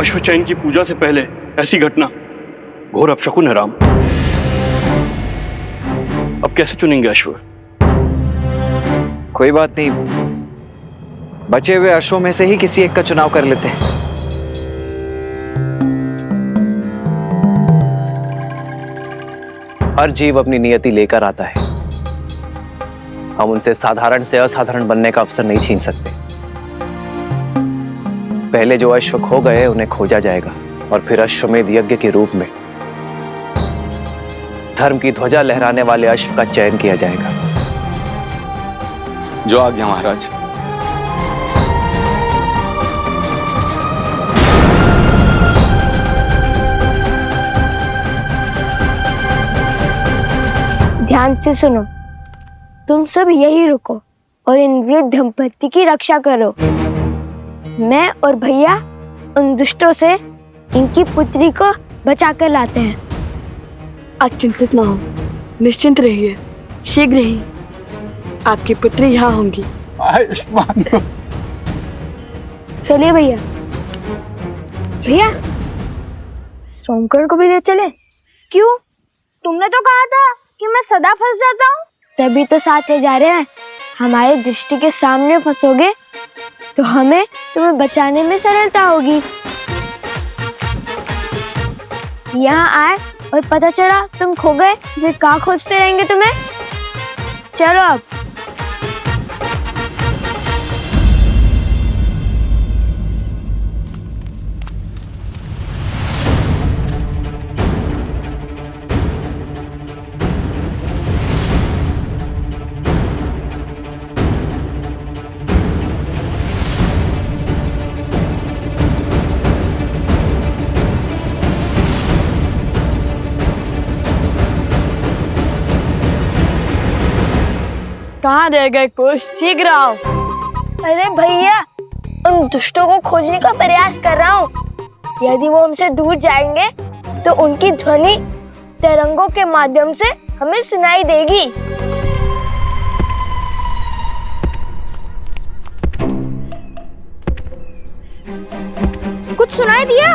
अश्वचैन की पूजा से पहले ऐसी घटना घोर अपशकुन है राम। अब कैसे चुनेंगे अश्व? कोई बात नहीं, बचे हुए अश्वों में से ही किसी एक का चुनाव कर लेते हैं। हर जीव अपनी नियति लेकर आता है, हम उनसे साधारण से असाधारण बनने का अवसर नहीं छीन सकते। पहले जो अश्व खो गए उन्हें खोजा जाएगा और फिर अश्वमेध यज्ञ के रूप में धर्म की ध्वजा लहराने वाले अश्व का चयन किया जाएगा। जो आज्ञा महाराज। ध्यान से सुनो, तुम सब यही रुको और इन वृद्ध दंपति की रक्षा करो। मैं और भैया उन दुष्टों से इनकी पुत्री को बचा कर लाते हैं। आप चिंतित ना हो, निश्चिंत रहिए, शीघ्र ही आपकी पुत्री यहाँ होंगी। चलिए भैया। भैया सोमकर्ण को भी ले चले। क्यों? तुमने तो कहा था कि मैं सदा फंस जाता हूँ। तभी तो साथ ले जा रहे हैं। हमारे दृष्टि के सामने फंसोगे तो हमें तुम्हें बचाने में सरलता होगी। यहाँ आए और पता चला तुम खो गए, फिर कहाँ खोजते रहेंगे तुम्हें। चलो अब। कहाँ रह गए कुछ? शीघ्र आओ। अरे भैया, उन दुष्टों को खोजने का प्रयास कर रहा हूँ। यदि वो हमसे दूर जाएंगे तो उनकी ध्वनि तरंगों के माध्यम से हमें सुनाई देगी। कुछ सुनाई दिया?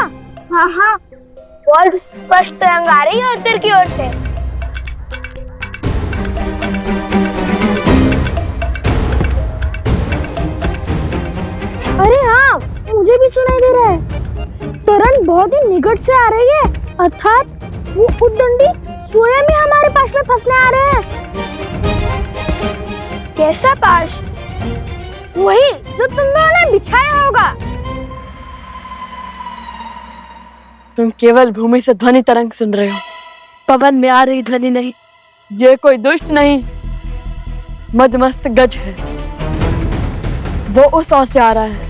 हाँ हाँ, बहुत स्पष्ट तरंग आ रही है उत्तर की ओर से। अरे हाँ, मुझे भी सुनाई दे रहा है। तरंग बहुत ही निकट से आ रही है, अर्थात वो उद्दंडी स्वयं ही हमारे पास में फंसने आ रहे हैं। कैसा पाश? वही जो तुम दोनों ने बिछाया होगा। तुम केवल भूमि से ध्वनि तरंग सुन रहे हो, पवन में आ रही ध्वनि नहीं। ये कोई दुष्ट नहीं, मदमस्त गज है। वो उस ओर से आ रहा है।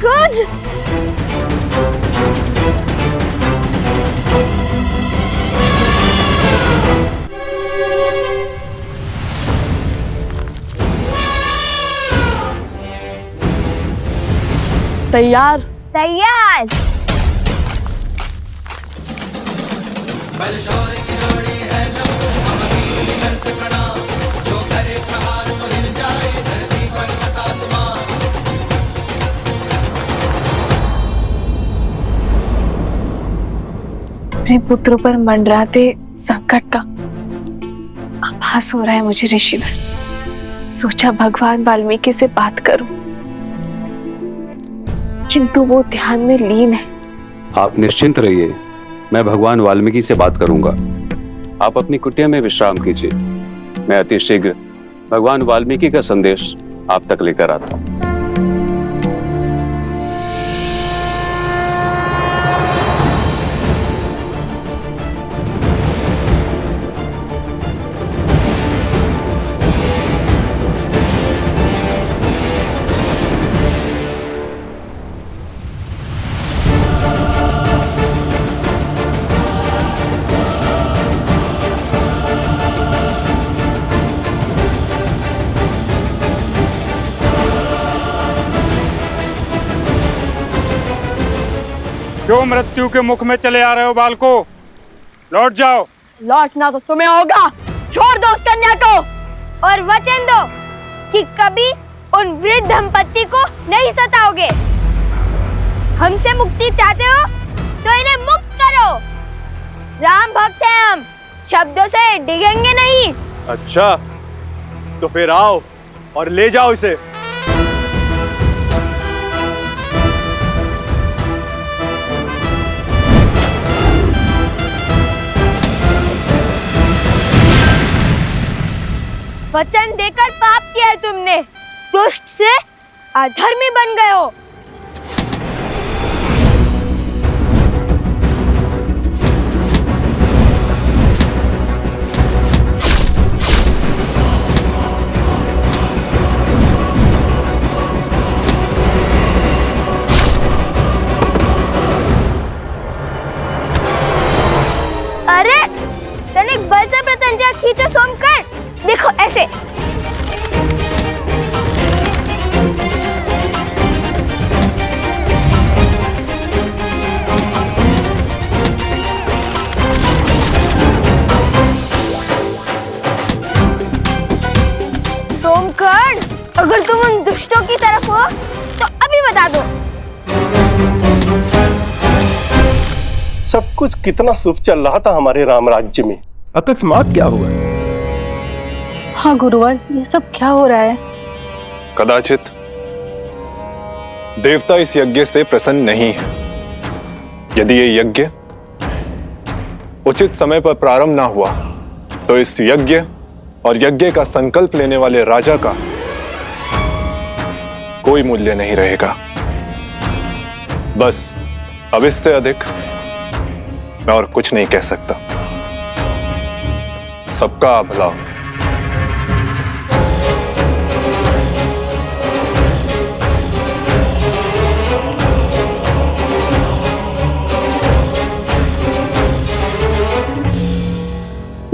गज? तैयार? तैयार। अपने पुत्रों पर मंडराते संकट का आभास हो रहा है मुझे ऋषिवर। सोचा भगवान वाल्मीकि से बात करूं, किंतु वो ध्यान में लीन है। आप निश्चिंत रहिए, मैं भगवान वाल्मीकि से बात करूंगा। आप अपनी कुटिया में विश्राम कीजिए, मैं अति शीघ्र भगवान वाल्मीकि का संदेश आप तक लेकर आता हूँ। क्यों मृत्यु के मुख में चले आ रहे हो बालको? लौट जाओ। लौटना तो तुम्हें होगा। छोड़ दो उस कन्या को और वचन दो कि कभी उन वृद्ध दंपत्ति को नहीं सताओगे। हमसे मुक्ति चाहते हो तो इन्हें मुक्त करो। राम भक्त हैं हम, शब्दों से डिगेंगे नहीं। अच्छा, तो फिर आओ और ले जाओ इसे। वचन देकर पाप किया है तुमने, दुष्ट से अधर्मी बन गए हो। अरे तनिक बल से प्रत्यंचा खींचो सोमकर, देखो ऐसे। सोमकर, अगर तुम उन दुष्टों की तरफ हो तो अभी बता दो। सब कुछ कितना शुभ चल रहा था हमारे राम राज्य में, अकस्मात क्या हुआ? हाँ गुरुवर, ये सब क्या हो रहा है? कदाचित देवता इस यज्ञ से प्रसन्न नहीं है। यदि ये यज्ञ उचित समय पर प्रारंभ ना हुआ तो इस यज्ञ और यज्ञ का संकल्प लेने वाले राजा का कोई मूल्य नहीं रहेगा। बस अब इससे अधिक मैं और कुछ नहीं कह सकता। सबका भला।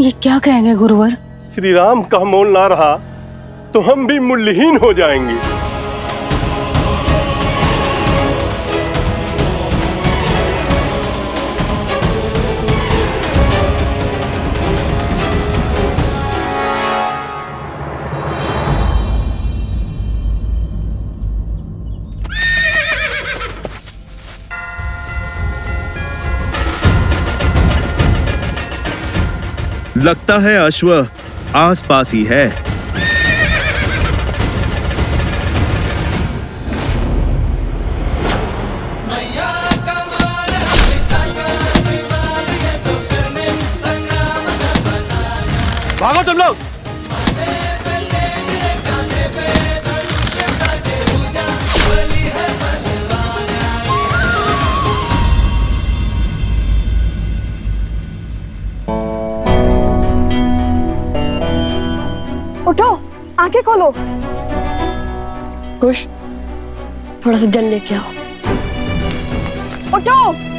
ये क्या कहेंगे गुरुवर? श्री राम का मोल ना रहा तो हम भी मूल्यहीन हो जाएंगे। लगता है अश्व आसपास ही है। भागो तुम लोग। उठो, आंखें खोलो। कुछ थोड़ा सा जल लेके आओ। उठो।